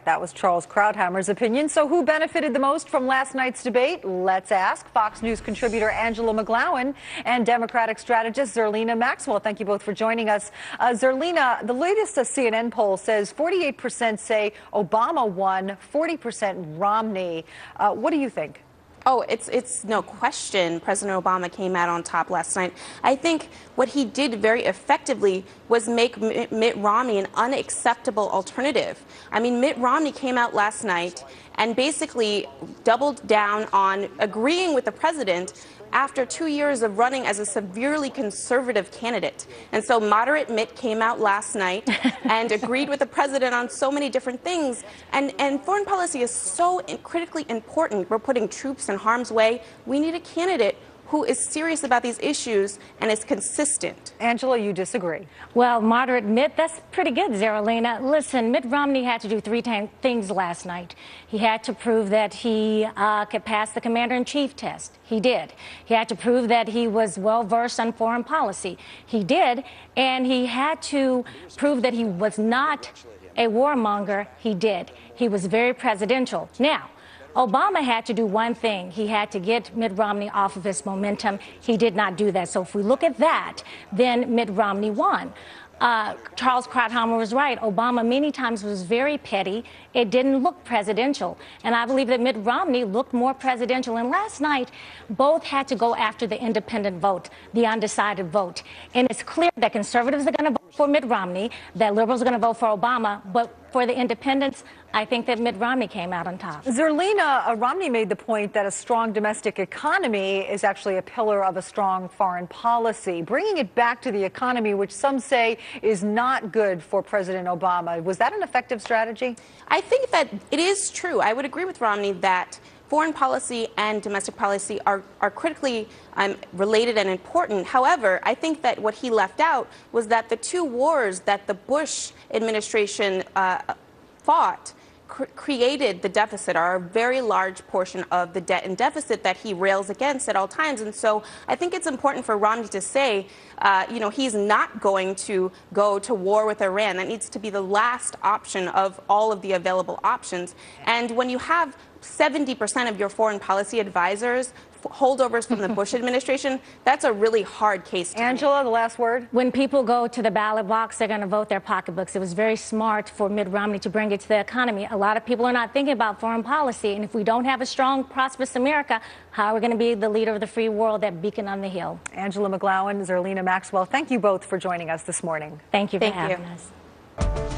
That was Charles Krauthammer's opinion. So who benefited the most from last night's debate? Let's ask Fox News contributor Angela McGlowan and Democratic strategist Zerlina Maxwell. Thank you both for joining us. Zerlina, the latest CNN poll says 48% say Obama won, 40% Romney. What do you think? Oh, it's no question President Obama came out on top last night. I think what he did very effectively was make Mitt Romney an unacceptable alternative. I mean, Mitt Romney came out last night and basically doubled down on agreeing with the president after 2 years of running as a severely conservative candidate. And so moderate Mitt came out last night and agreed with the president on so many different things. And foreign policy is so critically important. We're putting troops in harm's way. We need a candidate who is serious about these issues and is consistent. Angela, you disagree. Well, moderate Mitt, that's pretty good, Zerlina. Listen, Mitt Romney had to do three things last night. He had to prove that he could pass the commander-in-chief test. He did. He had to prove that he was well-versed on foreign policy. He did. And he had to prove that he was not a warmonger. He did. He was very presidential. Now, Obama had to do one thing. He had to get Mitt Romney off of his momentum. He did not do that. So if we look at that, then Mitt Romney won. Charles Krauthammer was right. Obama many times was very petty. It didn't look presidential. And I believe that Mitt Romney looked more presidential. And last night, both had to go after the independent vote, the undecided vote. And it's clear that conservatives are going to vote for Mitt Romney, that liberals are going to vote for Obama. But for the independents, I think that Mitt Romney came out on top. Zerlina, Romney made the point that a strong domestic economy is actually a pillar of a strong foreign policy. Bringing it back to the economy, which some say is not good for President Obama. Was that an effective strategy? I think that it is true. I would agree with Romney that foreign policy and domestic policy are critically related and important. However, I think that what he left out was that the two wars that the Bush administration fought created the deficit, are a very large portion of the debt and deficit that he rails against at all times. And so I think it's important for Romney to say, he's not going to go to war with Iran. That needs to be the last option of all of the available options. And when you have 70% of your foreign policy advisors holdovers from the Bush administration, that's a really hard case to Angela, the last word. When people go to the ballot box, they're going to vote their pocketbooks. It was very smart for Mitt Romney to bring it to the economy. A lot of people are not thinking about foreign policy. And if we don't have a strong, prosperous America, how are we going to be the leader of the free world, that beacon on the hill? Angela McGlowan, Zerlina Maxwell, thank you both for joining us this morning. Thank you for having us.